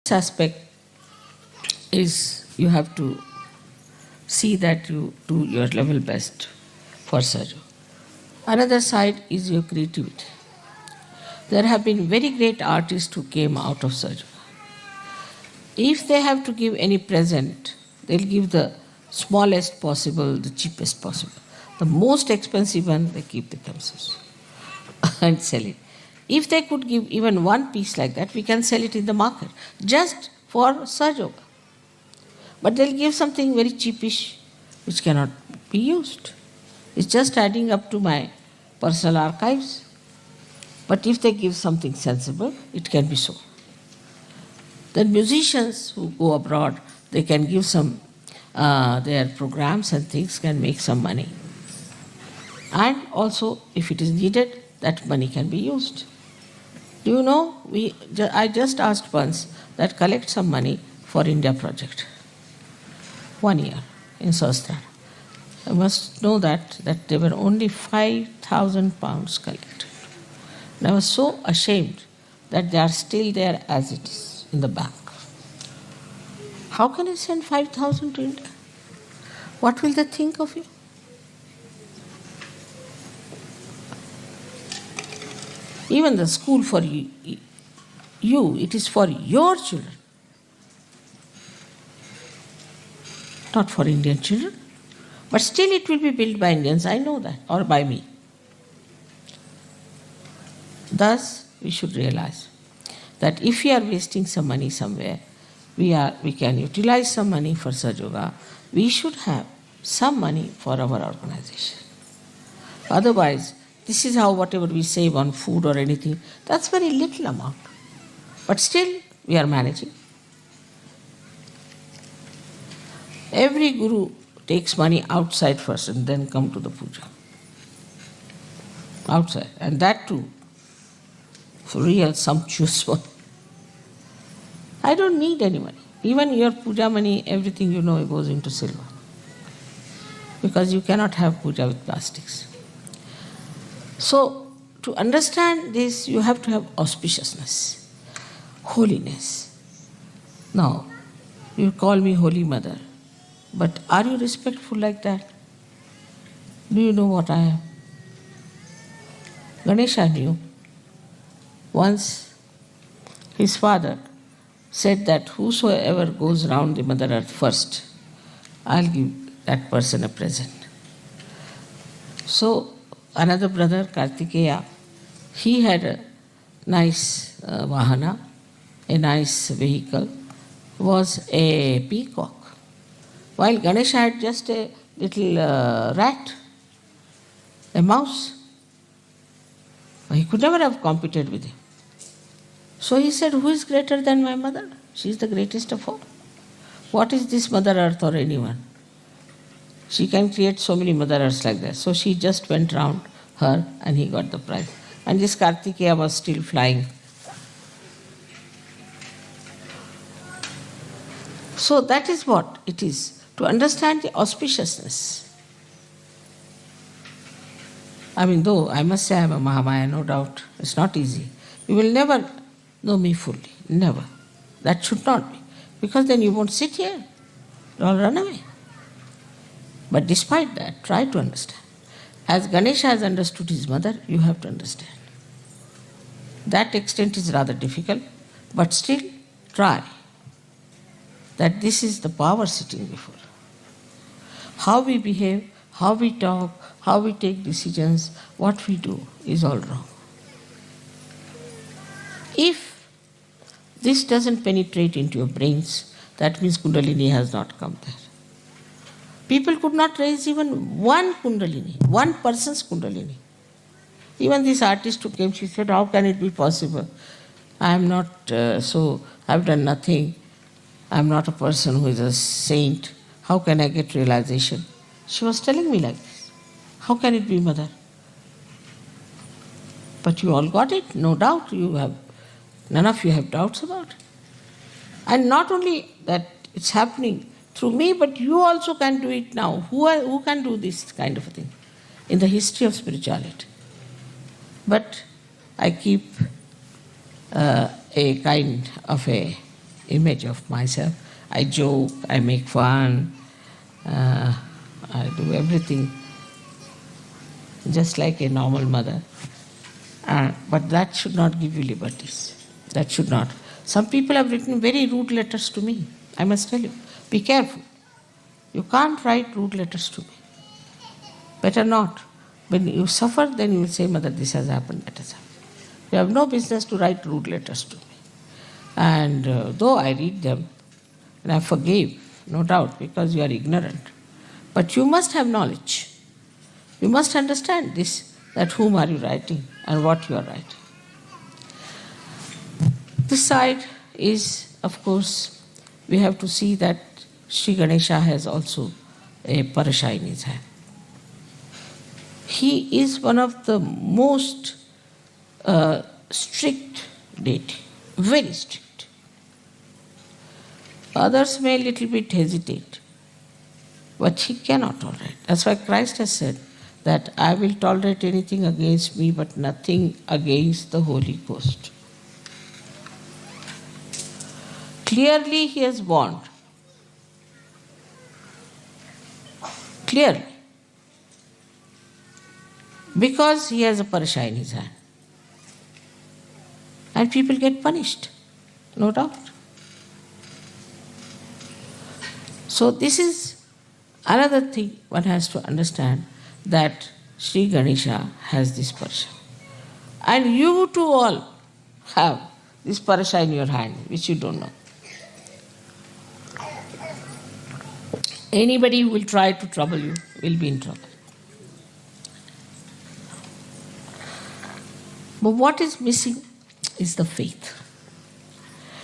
This aspect is you have to see that you do your level best for Sahaja. Another side is your creativity. There have been very great artists who came out of Sahaja. If they have to give any present, they'll give the smallest possible, the cheapest possible. The most expensive one, they keep it themselves and sell it. If they could give even one piece like that, we can sell it in the market, just for Sahaja. But they'll give something very cheapish, which cannot be used. It's just adding up to my personal archives. But if they give something sensible, it can be so. The musicians who go abroad, they can give some, their programs and things can make some money. And also, if it is needed, that money can be used. Do you know, I just asked once that collect some money for India project. 1 year in Sahasrara. I must know that there were only 5,000 pounds collected. And I was so ashamed that they are still there as it is in the bank. How can I send 5,000 to India? What will they think of you? Even the school for you, it is for your children, not for Indian children. But still it will be built by Indians, I know that, or by me. Thus, we should realize that if we are wasting some money somewhere, we can utilize some money for Sahaja. We should have some money for our organization. Otherwise, this is how whatever we save on food or anything, that's very little amount. But still, we are managing. Every guru takes money outside first and then come to the puja. Outside. And that too, for real sumptuous one. I don't need any money. Even your puja money, everything you know goes into silver. Because you cannot have puja with plastics. So, to understand this, you have to have auspiciousness, holiness. Now, you call me Holy Mother, but are you respectful like that? Do you know what I am? Ganesha knew. Once, his father said that whosoever goes round the Mother Earth first, I'll give that person a present. So, another brother, Kartikeya, he had a nice vahana, a nice vehicle, was a peacock. While Ganesha had just a little rat, a mouse. He could never have competed with him. So he said, who is greater than my mother? She is the greatest of all. What is this Mother Earth or anyone? She can create so many Mother Earths like that. So she just went round her and he got the prize. And this Kartikeya was still flying. So that is what it is, to understand the auspiciousness. I mean, though I must say I am a Mahamaya, no doubt, it's not easy. You will never know me fully, never. That should not be, because then you won't sit here, you'll all run away. But despite that, try to understand. As Ganesha has understood his mother, you have to understand. That extent is rather difficult, but still try. That this is the power sitting before. How we behave, how we talk, how we take decisions, what we do is all wrong. If this doesn't penetrate into your brains, that means Kundalini has not come there. People could not raise even one Kundalini, one person's Kundalini. Even this artist who came, she said, how can it be possible? I am not I've done nothing. I am not a person who is a saint. How can I get realization? She was telling me like this. How can it be, Mother? But you all got it, no doubt. None of you have doubts about it. And not only that it's happening through me, but you also can do it now. Who can do this kind of a thing in the history of spirituality? But I keep a kind of a image of myself. I joke, I make fun, I do everything just like a normal mother. But that should not give you liberties. That should not. Some people have written very rude letters to me. I must tell you, be careful. You can't write rude letters to me. Better not. When you suffer, then you will say, Mother, this has happened, that has happened. You have no business to write rude letters to me. And though I read them, and I forgive, no doubt, because you are ignorant. But you must have knowledge. You must understand this, that whom are you writing and what you are writing. This side is, of course, we have to see that Sri Ganesha has also a parasha in his hand. He is one of the most strict deity, very strict. Others may a little bit hesitate, but he cannot tolerate. That's why Christ has said that I will tolerate anything against me, but nothing against the Holy Ghost. Clearly he has warned. Clearly. Because he has a parasha in his hand. And people get punished, no doubt. So this is another thing one has to understand, that Sri Ganesha has this parasha. And you too all have this parasha in your hand, which you don't know. Anybody who will try to trouble you will be in trouble. But what is missing is the faith.